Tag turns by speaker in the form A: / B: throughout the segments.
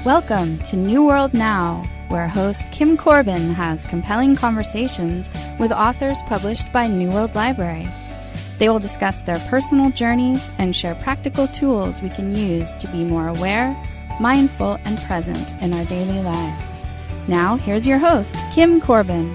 A: Welcome to New World Now, where host Kim Corbin has compelling conversations with authors published by New World Library. They will discuss their personal journeys and share practical tools we can use to be more aware, mindful, and present in our daily lives. Now, here's your host, Kim Corbin.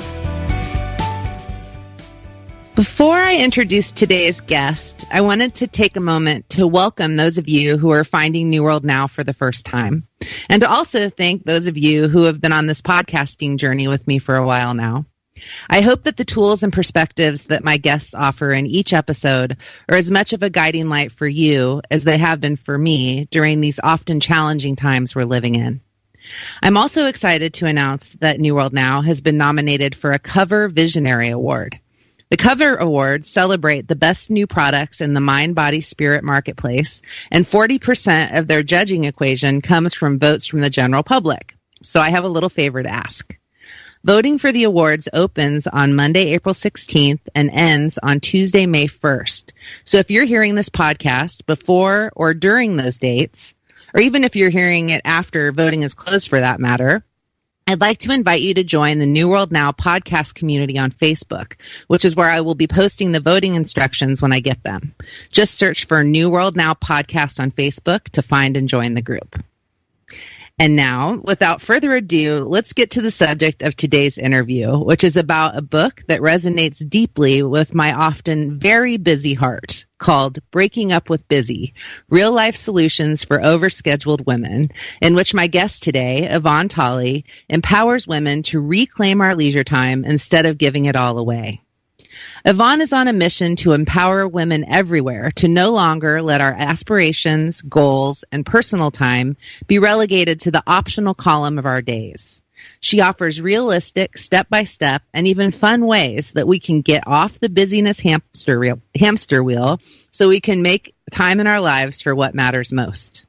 B: Before I introduce today's guest, I wanted to take a moment to welcome those of you who are finding New World Now for the first time, and to also thank those of you who have been on this podcasting journey with me for a while now. I hope that the tools and perspectives that my guests offer in each episode are as much of a guiding light for you as they have been for me during these often challenging times we're living in. I'm also excited to announce that New World Now has been nominated for a Cover Visionary Award. The Cover Awards celebrate the best new products in the mind, body, spirit marketplace, and 40% of their judging equation comes from votes from the general public. So I have a little favor to ask. Voting for the awards opens on Monday, April 16th and ends on Tuesday, May 1st. So if you're hearing this podcast before or during those dates, or even if you're hearing it after voting is closed for that matter, I'd like to invite you to join the New World Now podcast community on Facebook, which is where I will be posting the voting instructions when I get them. Just search for New World Now podcast on Facebook to find and join the group. And now, without further ado, let's get to the subject of today's interview, which is about a book that resonates deeply with my often very busy heart, called Breaking Up with Busy, Real-Life Solutions for Overscheduled Women, in which my guest today, Yvonne Tolley, empowers women to reclaim our leisure time instead of giving it all away. Yvonne is on a mission to empower women everywhere to no longer let our aspirations, goals, and personal time be relegated to the optional column of our days. She offers realistic, step-by-step, and even fun ways that we can get off the busyness hamster wheel so we can make time in our lives for what matters most.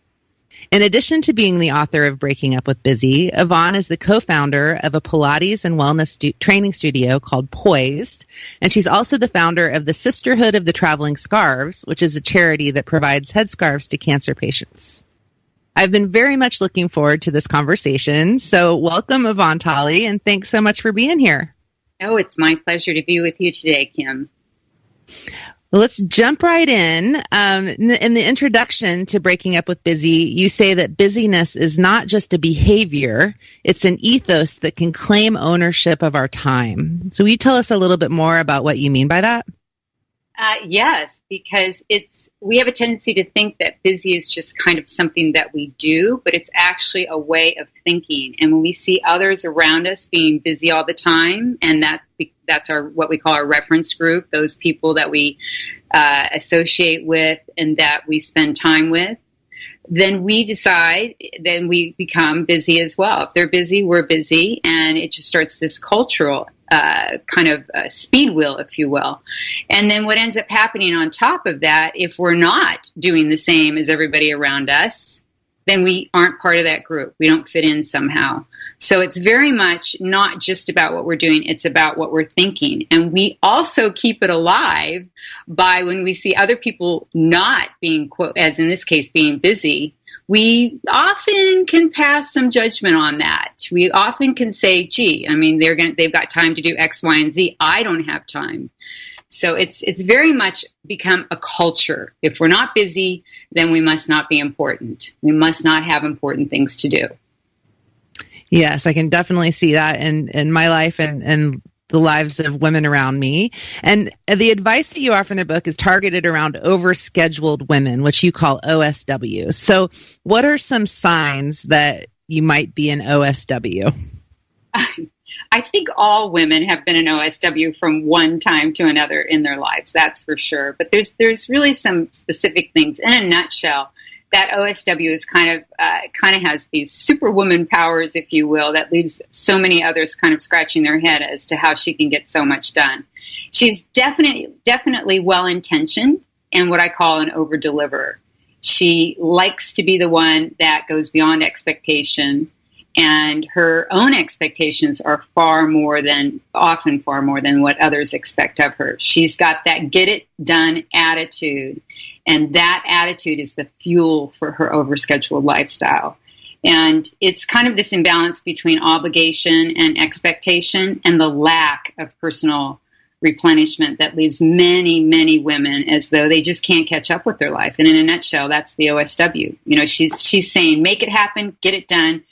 B: In addition to being the author of Breaking Up with Busy, Yvonne is the co-founder of a Pilates and wellness training studio called Poised, and she's also the founder of the Sisterhood of the Traveling Scarves, which is a charity that provides headscarves to cancer patients. I've been very much looking forward to this conversation, so welcome, Yvonne Tolley, and thanks so much for being here.
C: Oh, it's my pleasure to be with you today, Kim.
B: Let's jump right in. In the introduction to Breaking Up with Busy, you say that busyness is not just a behavior, it's an ethos that can claim ownership of our time. So will you tell us a little bit more about what you mean by that?
C: Yes, because we have a tendency to think that busy is just kind of something that we do, but it's actually a way of thinking. And when we see others around us being busy all the time, and that's what we call our reference group, those people that we associate with and that we spend time with, then we become busy as well. If they're busy, we're busy, and it just starts this cultural kind of speed wheel, if you will. And then what ends up happening on top of that, if we're not doing the same as everybody around us, then we aren't part of that group. We don't fit in somehow. So it's very much not just about what we're doing, it's about what we're thinking. And we also keep it alive by when we see other people not being, quote, as in this case, being busy, we often can pass some judgment on that. We often can say, gee, I mean, they've got time to do X, Y, and Z. I don't have time. So it's very much become a culture. If we're not busy, then we must not be important. We must not have important things to do.
B: Yes, I can definitely see that in my life and the lives of women around me. And the advice that you offer in the book is targeted around overscheduled women, which you call OSW. So what are some signs that you might be an OSW?
C: I think all women have been an OSW from one time to another in their lives, that's for sure. But there's really some specific things. In a nutshell, that OSW is kind of has these superwoman powers, if you will, that leaves so many others kind of scratching their head as to how she can get so much done. She's definitely well-intentioned and what I call an over-deliverer. She likes to be the one that goes beyond expectation, and her own expectations are often far more than what others expect of her. She's got that get it done attitude, and that attitude is the fuel for her overscheduled lifestyle. And it's kind of this imbalance between obligation and expectation and the lack of personal replenishment that leaves many, many women as though they just can't catch up with their life. And in a nutshell, that's the OSW. You know, she's saying, make it happen, get it done,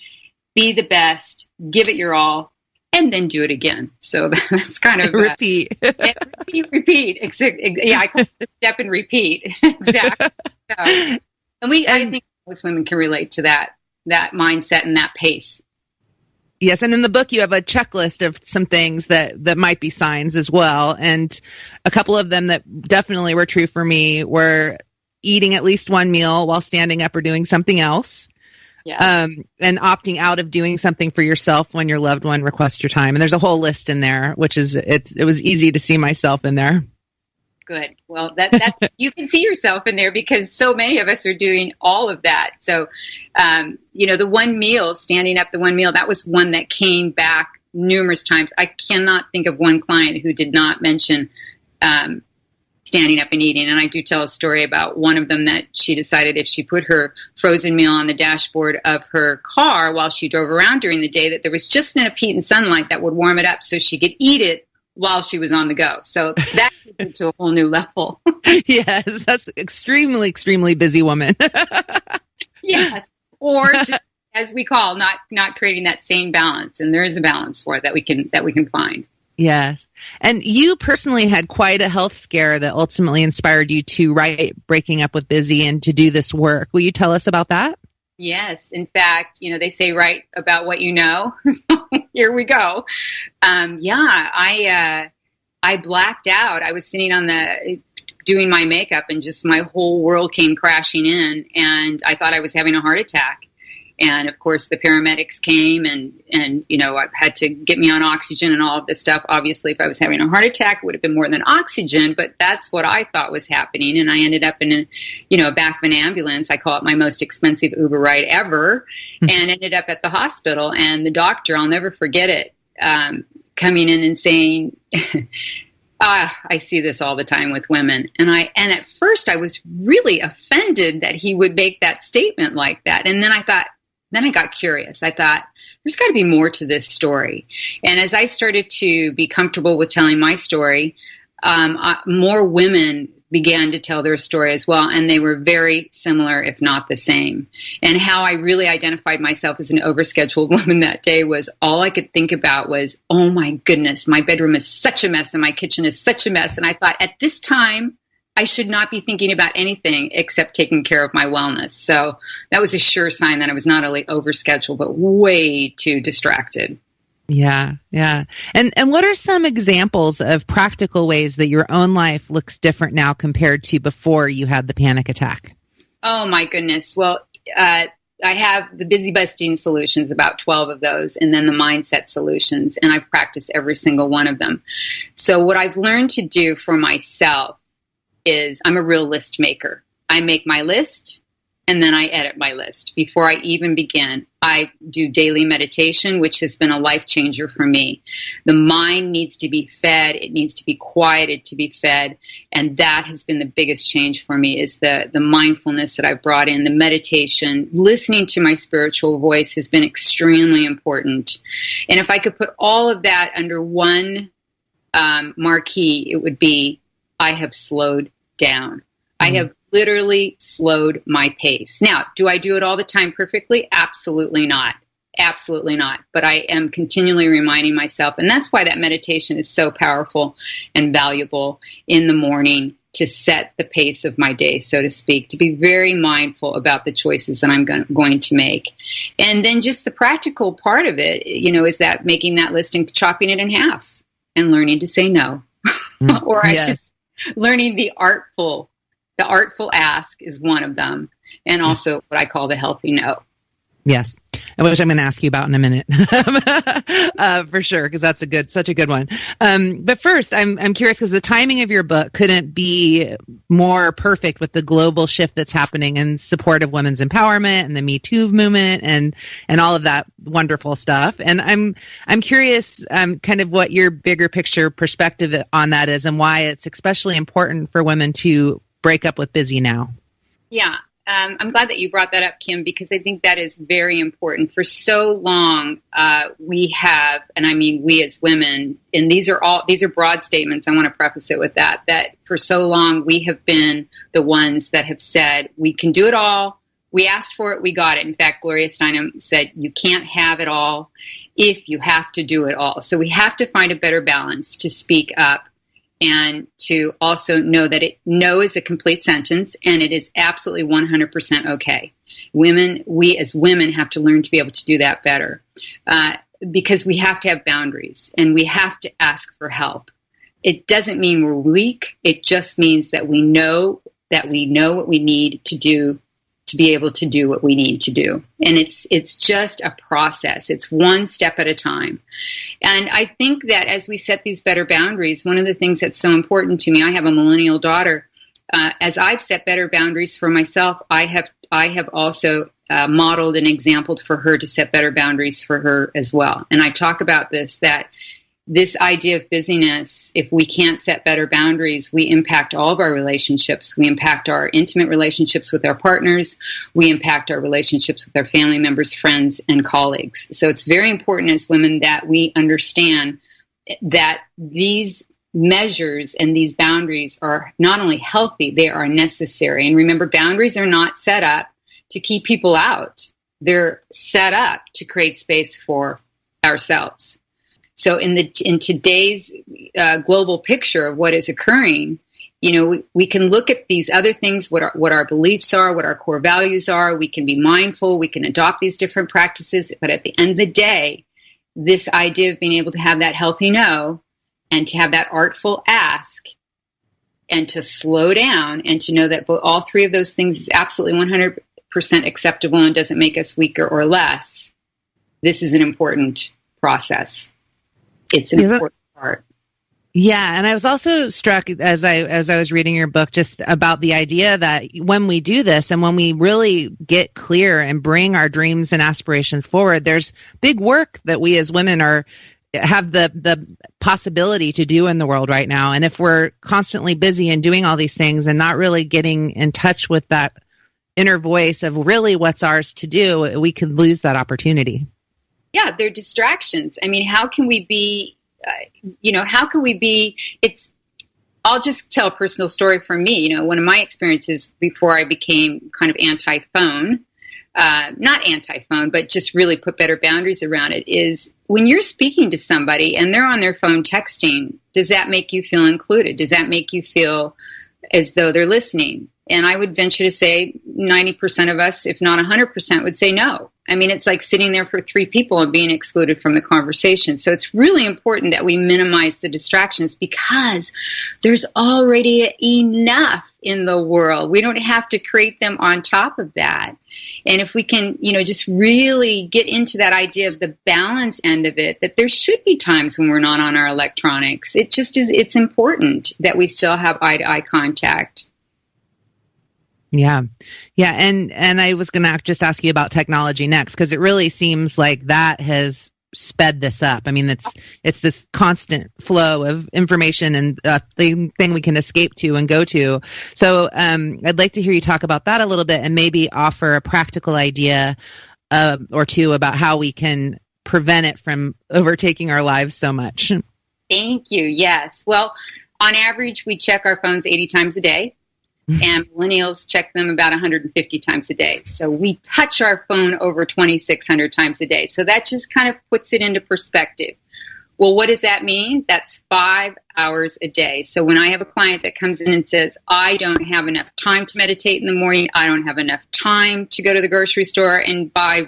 C: be the best, give it your all, and then do it again. So that's kind of
B: repeat.
C: Repeat. Yeah, I call it the step and repeat. Exactly. So, I think most women can relate to that mindset and that pace.
B: Yes, and in the book you have a checklist of some things that might be signs as well. And a couple of them that definitely were true for me were eating at least one meal while standing up or doing something else. Yeah. And opting out of doing something for yourself when your loved one requests your time. And there's a whole list in there, which is it was easy to see myself in there.
C: Good. Well, that's you can see yourself in there because so many of us are doing all of that. So, the one meal, standing up, the one meal, that was one that came back numerous times. I cannot think of one client who did not mention standing up and eating. And I do tell a story about one of them that she decided if she put her frozen meal on the dashboard of her car while she drove around during the day, that there was just enough heat and sunlight that would warm it up so she could eat it while she was on the go. So that took it to a whole new level.
B: Yes, that's extremely, extremely busy woman.
C: Yes. Or just, as we call, not creating that same balance. And there is a balance for it that we can find.
B: Yes. And you personally had quite a health scare that ultimately inspired you to write Breaking Up with Busy and to do this work. Will you tell us about that?
C: Yes. In fact, they say write about what you know. So here we go. I blacked out. I was sitting doing my makeup and just my whole world came crashing in and I thought I was having a heart attack. And of course the paramedics came and I had to get me on oxygen and all of this stuff. Obviously, if I was having a heart attack, it would have been more than oxygen, but that's what I thought was happening. And I ended up in a back of an ambulance. I call it my most expensive Uber ride ever, and ended up at the hospital. And the doctor, I'll never forget it, coming in and saying, I see this all the time with women. And at first I was really offended that he would make that statement like that. And then I got curious. I thought, there's got to be more to this story. And as I started to be comfortable with telling my story, more women began to tell their story as well. And they were very similar, if not the same. And how I really identified myself as an overscheduled woman that day was all I could think about was, oh my goodness, my bedroom is such a mess and my kitchen is such a mess. And I thought at this time, I should not be thinking about anything except taking care of my wellness. So that was a sure sign that I was not only overscheduled, but way too distracted.
B: Yeah, yeah. And what are some examples of practical ways that your own life looks different now compared to before you had the panic attack?
C: Oh, my goodness. Well, I have the busy busting solutions, about 12 of those, and then the mindset solutions, and I've practiced every single one of them. So what I've learned to do for myself is I'm a real list maker. I make my list and then I edit my list. Before I even begin, I do daily meditation, which has been a life changer for me. The mind needs to be fed. It needs to be quieted to be fed. And that has been the biggest change for me is the mindfulness that I've brought in, the meditation, listening to my spiritual voice has been extremely important. And if I could put all of that under one marquee, it would be I have slowed down. I have literally slowed my pace. Now, do I do it all the time perfectly? Absolutely not. Absolutely not. But I am continually reminding myself, and that's why that meditation is so powerful and valuable in the morning to set the pace of my day, so to speak, to be very mindful about the choices that I'm going to make. And then just the practical part of it, is that making that list and chopping it in half and learning to say no. Or I should learning the artful ask is one of them, and also what I call the healthy no.
B: Yes, which I'm going to ask you about in a minute, for sure, because that's such a good one. But first, I'm curious because the timing of your book couldn't be more perfect with the global shift that's happening in support of women's empowerment and the Me Too movement and all of that wonderful stuff. And I'm curious, kind of what your bigger picture perspective on that is, and why it's especially important for women to break up with busy now.
C: Yeah. I'm glad that you brought that up, Kim, because I think that is very important. For so long, we have, and I mean we as women, and these are broad statements. I want to preface it with that for so long we have been the ones that have said we can do it all. We asked for it, we got it. In fact, Gloria Steinem said you can't have it all if you have to do it all. So we have to find a better balance to speak up and to also know that no is a complete sentence, and it is absolutely 100% okay. We as women have to learn to be able to do that better, because we have to have boundaries and we have to ask for help. It doesn't mean we're weak. It just means that we know what we need to do to be able to do what we need to do. And it's just a process. It's one step at a time. And I think that as we set these better boundaries, one of the things that's so important to me, I have a millennial daughter. As I've set better boundaries for myself, I have also modeled and exampled for her to set better boundaries for her as well. And I talk about this idea of busyness. If we can't set better boundaries, we impact all of our relationships. We impact our intimate relationships with our partners. We impact our relationships with our family members, friends, and colleagues. So it's very important as women that we understand that these measures and these boundaries are not only healthy, they are necessary. And remember, boundaries are not set up to keep people out. They're set up to create space for ourselves. So in today's global picture of what is occurring, we can look at these other things, what our beliefs are, what our core values are. We can be mindful. We can adopt these different practices. But at the end of the day, this idea of being able to have that healthy no and to have that artful ask and to slow down and to know that all three of those things is absolutely 100% acceptable and doesn't make us weaker or less. This is an important process. It's an important part.
B: Yeah, and I was also struck as I was reading your book just about the idea that when we do this and when we really get clear and bring our dreams and aspirations forward, there's big work that we as women have the possibility to do in the world right now. And if we're constantly busy and doing all these things and not really getting in touch with that inner voice of really what's ours to do, we could lose that opportunity.
C: Yeah, they're distractions. I mean, how can we be, I'll just tell a personal story from me. One of my experiences before I became kind of anti-phone, not anti-phone, but just really put better boundaries around it, is when you're speaking to somebody and they're on their phone texting, does that make you feel included? Does that make you feel as though they're listening? And I would venture to say 90% of us, if not 100%, would say no. I mean, it's like sitting there for three people and being excluded from the conversation. So it's really important that we minimize the distractions because there's already enough in the world. We don't have to create them on top of that. And if we can, just really get into that idea of the balance end of it, that there should be times when we're not on our electronics. It's important that we still have eye-to-eye contact.
B: Yeah. And I was going to just ask you about technology next, because it really seems like that has sped this up. I mean, it's this constant flow of information and the thing we can escape to and go to. So I'd like to hear you talk about that a little bit and maybe offer a practical idea or two about how we can prevent it from overtaking our lives so much.
C: Thank you. Yes. Well, on average, we check our phones 80 times a day. And millennials check them about 150 times a day. So we touch our phone over 2,600 times a day. So that just kind of puts it into perspective. Well, what does that mean? That's 5 hours a day. So when I have a client that comes in and says, I don't have enough time to meditate in the morning, I don't have enough time to go to the grocery store and buy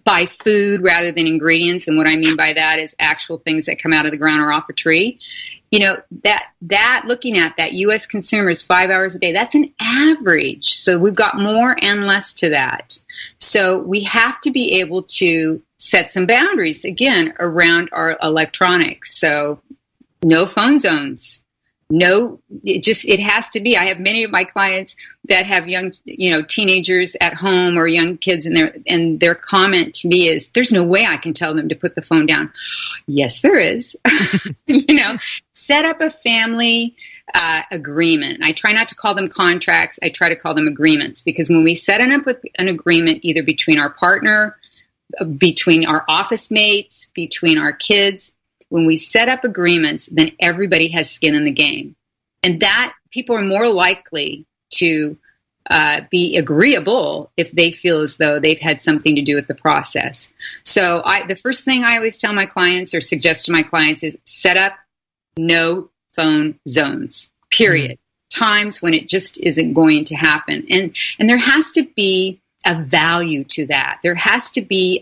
C: buy food rather than ingredients. And what I mean by that is actual things that come out of the ground or off a tree. That looking at that U.S. consumers 5 hours a day, that's an average. So we've got more and less to that. So we have to be able to set some boundaries, again, around our electronics. So no phone zones. No, it has to be. I have many of my clients that have young, teenagers at home or young kids, and their comment to me is, there's no way I can tell them to put the phone down. Yes, there is. Set up a family agreement. I try not to call them contracts. I try to call them agreements, because when we set up an agreement, either between our partner, between our office mates, between our kids, when we set up agreements, then everybody has skin in the game. And that people are more likely to be agreeable if they feel as though they've had something to do with the process. So the first thing I always tell my clients or suggest to my clients is set up no phone zones, period. Mm-hmm. Times when it just isn't going to happen. And there has to be a value to that. There has to be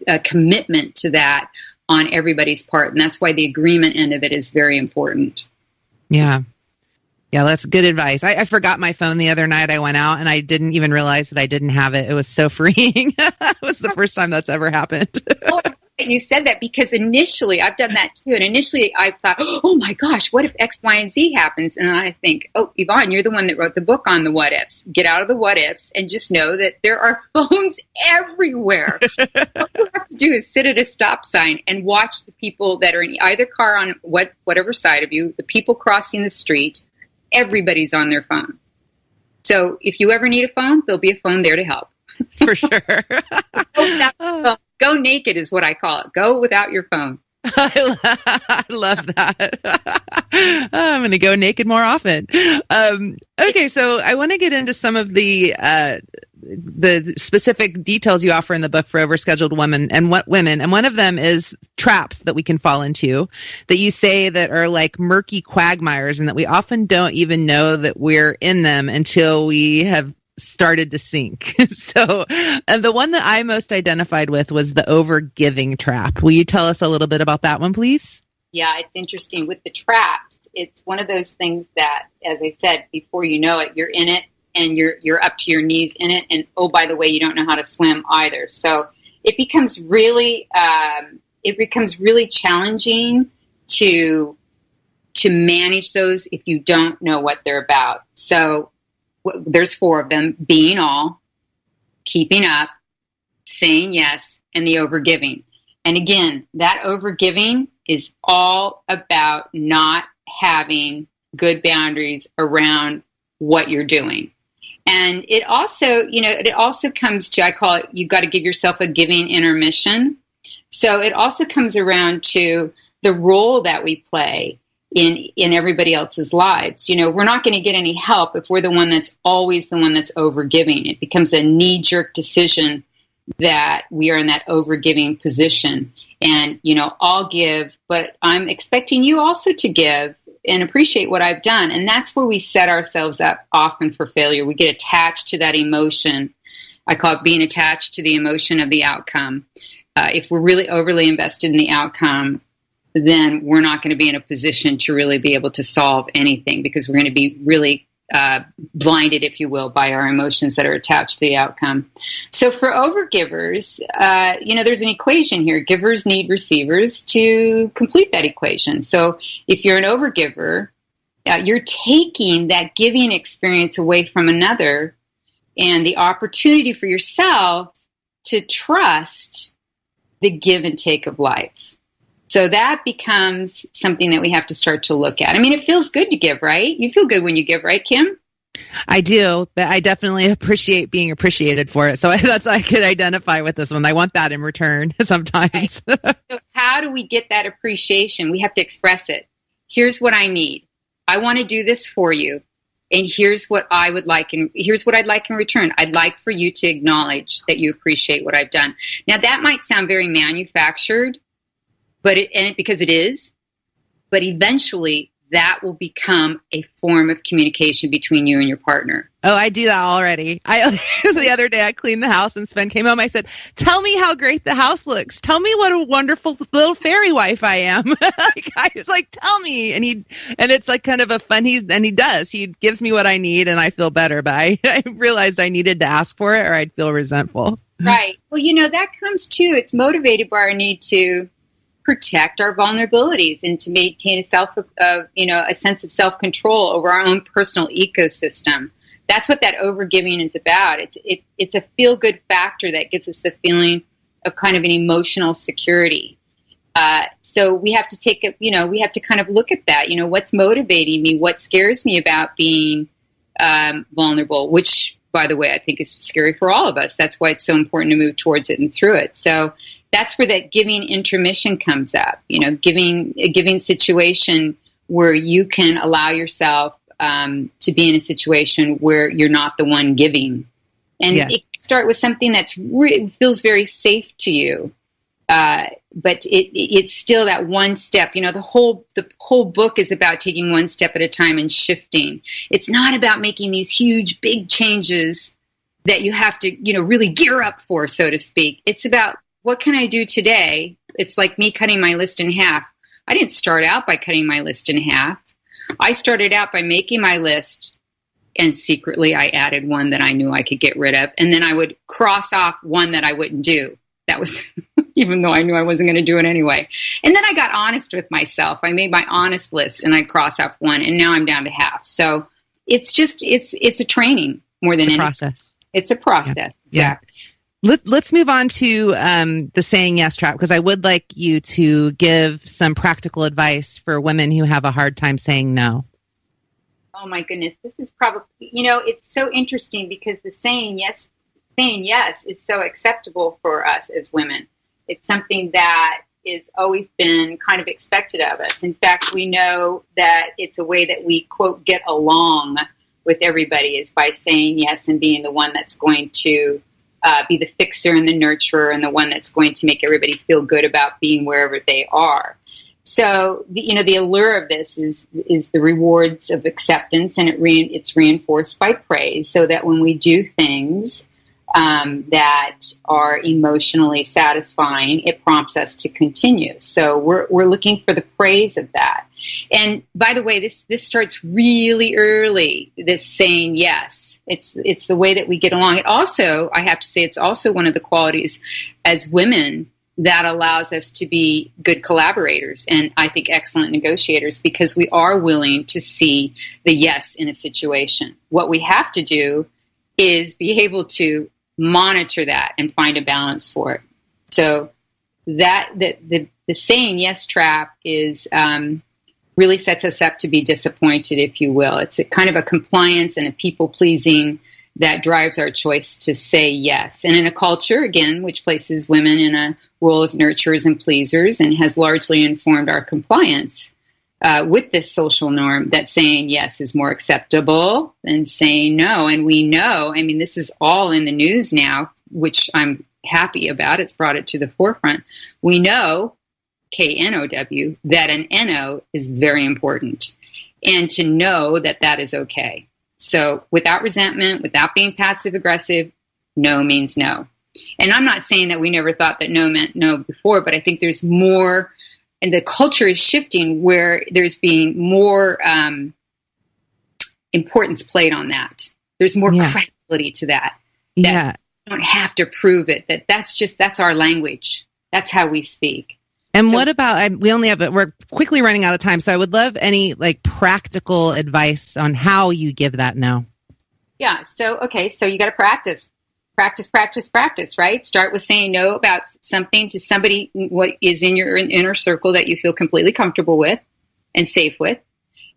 C: a commitment to that on everybody's part. And that's why the agreement end of it is very important.
B: Yeah. Yeah, that's good advice. I forgot my phone the other night. I went out and I didn't even realize that I didn't have it. It was so freeing. It was the first time that's ever happened.
C: You said that because initially, I've done that too. And initially I thought, oh my gosh, what if X, Y, and Z happens? And I think, oh, Yvonne, you're the one that wrote the book on the what ifs. Get out of the what ifs and just know that there are phones everywhere. What you have to do is sit at a stop sign and watch the people that are in either car on whatever side of you, the people crossing the street. Everybody's on their phone. So if you ever need a phone, there'll be a phone there to help.
B: For sure.
C: Go naked is what I call it. Go without your phone.
B: I love that. I'm going to go naked more often. Okay, so I want to get into some of the specific details you offer in the book for overscheduled women. And one of them is traps that we can fall into that you say that are like murky quagmires, and that we often don't even know that we're in them until we have started to sink. So, and the one that I most identified with was the overgiving trap. Will you tell us a little bit about that one, please?
C: Yeah, it's interesting. With the traps, it's one of those things that, as I said, before you know it, you're in it and you're up to your knees in it. And oh, by the way, you don't know how to swim either. So it becomes really challenging to manage those if you don't know what they're about. So there's 4 of them: being all, keeping up, saying yes, and the overgiving. And again, that overgiving is all about not having good boundaries around what you're doing. And it also comes to, I call it, you've got to give yourself a giving intermission. So it also comes around to the role that we play in everybody else's lives. We're not going to get any help if we're the one that's always the one that's overgiving. It becomes a knee-jerk decision that we are in that overgiving position. And, I'll give, but I'm expecting you also to give and appreciate what I've done. And that's where we set ourselves up often for failure. We get attached to that emotion. I call it being attached to the emotion of the outcome. If we're really overly invested in the outcome, then we're not going to be in a position to really be able to solve anything, because we're going to be really blinded, if you will, by our emotions that are attached to the outcome. So for overgivers, there's an equation here. Givers need receivers to complete that equation. So if you're an overgiver, you're taking that giving experience away from another and the opportunity for yourself to trust the give and take of life. So that becomes something that we have to start to look at. I mean, it feels good to give, right? You feel good when you give, right, Kim?
B: I do, but I definitely appreciate being appreciated for it. So I could identify with this one. I want that in return sometimes.
C: Right. So how do we get that appreciation? We have to express it. Here's what I need. I want to do this for you. And here's what I would like, and here's what I'd like in return. I'd like for you to acknowledge that you appreciate what I've done. Now, that might sound very manufactured, because it is, but eventually that will become a form of communication between you and your partner.
B: Oh, I do that already. The other day I cleaned the house and Sven came home. I said, tell me how great the house looks. Tell me what a wonderful little fairy wife I am. I was like, tell me. And it's like kind of a fun, he does. He gives me what I need and I feel better. But I realized I needed to ask for it or I'd feel resentful.
C: Right. Well, that comes too. It's motivated by our need to protect our vulnerabilities and to maintain a sense of self-control over our own personal ecosystem. That's what that overgiving is about. It's a feel-good factor that gives us the feeling of kind of an emotional security. So we have to we have to kind of look at that. What's motivating me? What scares me about being vulnerable? Which, by the way, I think is scary for all of us. That's why it's so important to move towards it and through it. So that's where that giving intermission comes up. A giving situation where you can allow yourself to be in a situation where you're not the one giving. And It can start with something that's feels very safe to you. But it's still that one step. The whole book is about taking one step at a time and shifting. It's not about making these huge, big changes that you have to, really gear up for, so to speak. It's about, what can I do today? It's like me cutting my list in half. I didn't start out by cutting my list in half. I started out by making my list, and secretly I added one that I knew I could get rid of. And then I would cross off one that I wouldn't do. That was, even though I knew I wasn't going to do it anyway. And then I got honest with myself. I made my honest list and I crossed off one, and now I'm down to half. So it's a training more than anything.
B: Process.
C: It's a process.
B: Yeah. Let's move on to the saying yes trap, because I would like you to give some practical advice for women who have a hard time saying no.
C: Oh my goodness. This is probably, it's so interesting because the saying yes is so acceptable for us as women. It's something that is always been kind of expected of us. In fact, we know that it's a way that we, quote, get along with everybody, is by saying yes and being the one that's going to be the fixer and the nurturer and the one that's going to make everybody feel good about being wherever they are. So, the allure of this is the rewards of acceptance, and it's reinforced by praise, so that when we do things that are emotionally satisfying, it prompts us to continue. So we're looking for the praise of that. And by the way, this starts really early, this saying yes. It's the way that we get along. It also, I have to say, it's also one of the qualities as women that allows us to be good collaborators and I think excellent negotiators, because we are willing to see the yes in a situation. What we have to do is be able to monitor that and find a balance for it. So the saying yes trap is really sets us up to be disappointed, if you will. It's a kind of a compliance and a people pleasing that drives our choice to say yes. And in a culture, again, which places women in a role of nurturers and pleasers and has largely informed our compliance with this social norm, that saying yes is more acceptable than saying no. And we know, this is all in the news now, which I'm happy about. It's brought it to the forefront. We know, K-N-O-W, that an N-O is very important. And to know that that is okay. So without resentment, without being passive aggressive, no means no. And I'm not saying that we never thought that no meant no before, but I think there's more, and the culture is shifting where there's being more importance played on that. There's more credibility to that. That you don't have to prove it. That's our language. That's how we speak.
B: And so, what about, we're quickly running out of time, so I would love any practical advice on how you give that no.
C: Yeah. So you got to practice, right? Start with saying no about something to somebody what is in your inner circle that you feel completely comfortable with and safe with.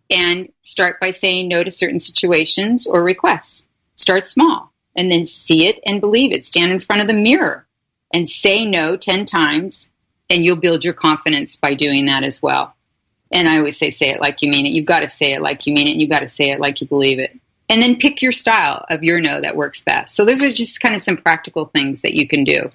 C: And start by saying no to certain situations or requests. Start small and then see it and believe it. Stand in front of the mirror and say no 10 times. And you'll build your confidence by doing that as well. And I always say it like you mean it. You've got to say it like you mean it. And you've got to say it like you believe it. And then pick your style of your no that works best. So those are just kind of some practical things that you can do.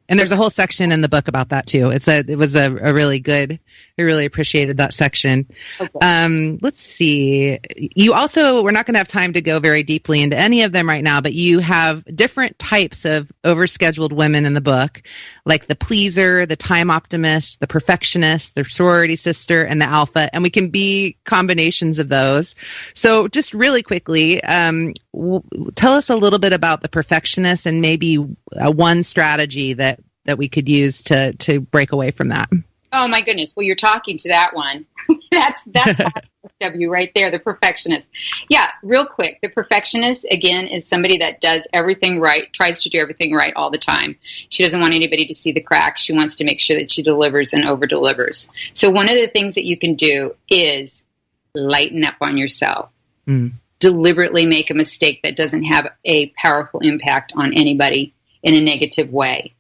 B: And there's a whole section in the book about that too. It was a really good, I really appreciated that section. Okay. Let's see. You also, we're not going to have time to go very deeply into any of them right now, but you have different types of overscheduled women in the book, like the pleaser, the time optimist, the perfectionist, the sorority sister, and the alpha. And we can be combinations of those. So just really quickly, tell us a little bit about the perfectionist and maybe one strategy that we could use to break away from that.
C: Oh my goodness. Well, you're talking to that one. that's OSW right there, the perfectionist. Yeah, real quick. The perfectionist, again, is somebody that does everything right, tries to do everything right all the time. She doesn't want anybody to see the cracks. She wants to make sure that she delivers and over delivers. So one of the things that you can do is lighten up on yourself. Deliberately make a mistake that doesn't have a powerful impact on anybody in a negative way.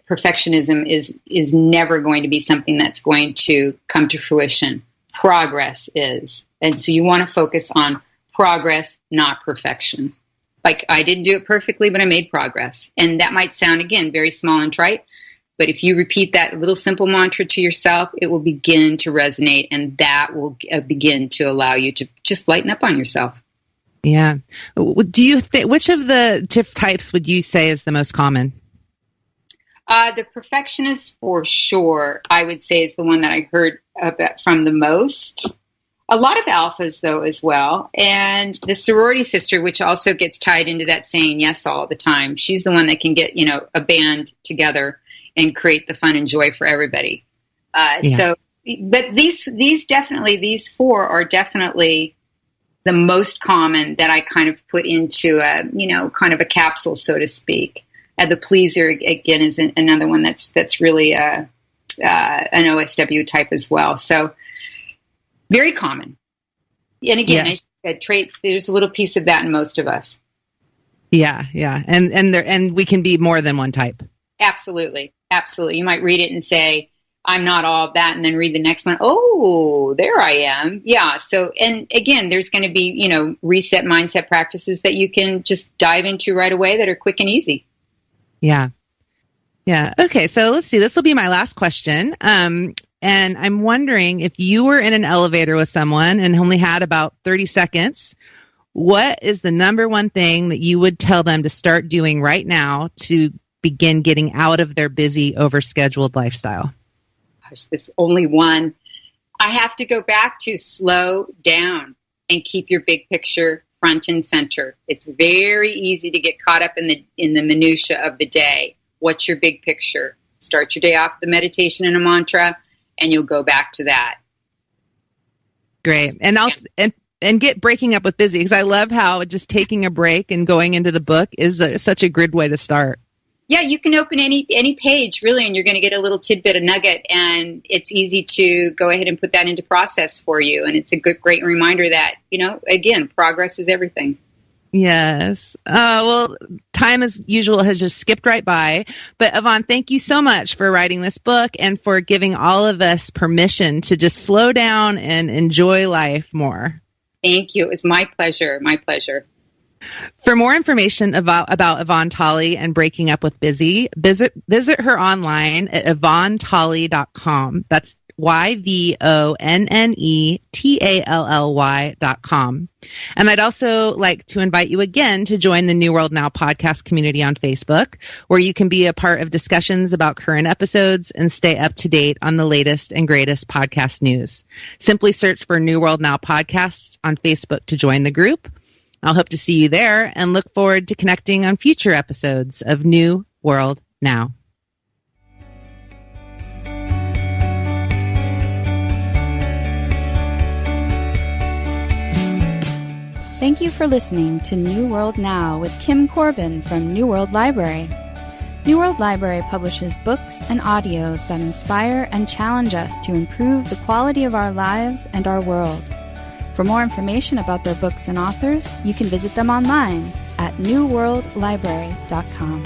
C: Perfectionism is never going to be something that's going to come to fruition. Progress is. And so you want to focus on progress, not perfection. Like, I didn't do it perfectly, but I made progress. And that might sound, again, very small and trite, but if you repeat that little simple mantra to yourself, it will begin to resonate, and that will begin to allow you to just lighten up on yourself.
B: Yeah. Do you which of the TIF types would you say is the most common?
C: The perfectionist, for sure, I would say, is the one that I heard about from the most. A lot of alphas, though, as well. And the sorority sister, which also gets tied into that saying yes all the time. She's the one that can get, a band together and create the fun and joy for everybody. So, but these four are definitely the most common that I kind of put into kind of a capsule, so to speak. The pleaser, again, is another one that's really an OSW type as well. So very common. And again, I said traits, there's a little piece of that in most of us.
B: Yeah. And we can be more than one type.
C: Absolutely. You might read it and say, I'm not all of that, and then read the next one. Oh, there I am. Yeah. So, and again, there's going to be, reset mindset practices that you can just dive into right away that are quick and easy.
B: Yeah. Okay. So let's see. This will be my last question. And I'm wondering, if you were in an elevator with someone and only had about 30 seconds, what is the number one thing that you would tell them to start doing right now to begin getting out of their busy, overscheduled lifestyle?
C: Gosh, there's only one. I have to go back to slow down and keep your big picture front and center. It's very easy to get caught up in the minutia of the day. What's your big picture? Start your day off with a meditation and a mantra, and you'll go back to that.
B: Great. And and get breaking up with busy, because I love how just taking a break and going into the book is such a good way to start.
C: Yeah, you can open any page, really, and you're going to get a little tidbit, a nugget, and it's easy to go ahead and put that into process for you. And it's a great reminder that, again, progress is everything.
B: Yes. Well, time as usual has just skipped right by. But Yvonne, thank you so much for writing this book and for giving all of us permission to just slow down and enjoy life more.
C: Thank you. It was my pleasure. My pleasure.
B: For more information about Yvonne Talley and breaking up with busy, visit her online at YvonneTalley.com. That's YvonneTally.com. And I'd also like to invite you again to join the New World Now podcast community on Facebook, where you can be a part of discussions about current episodes and stay up to date on the latest and greatest podcast news. Simply search for New World Now podcast on Facebook to join the group. I'll hope to see you there and look forward to connecting on future episodes of New World Now.
A: Thank you for listening to New World Now with Kim Corbin from New World Library. New World Library publishes books and audios that inspire and challenge us to improve the quality of our lives and our world. For more information about their books and authors, you can visit them online at newworldlibrary.com.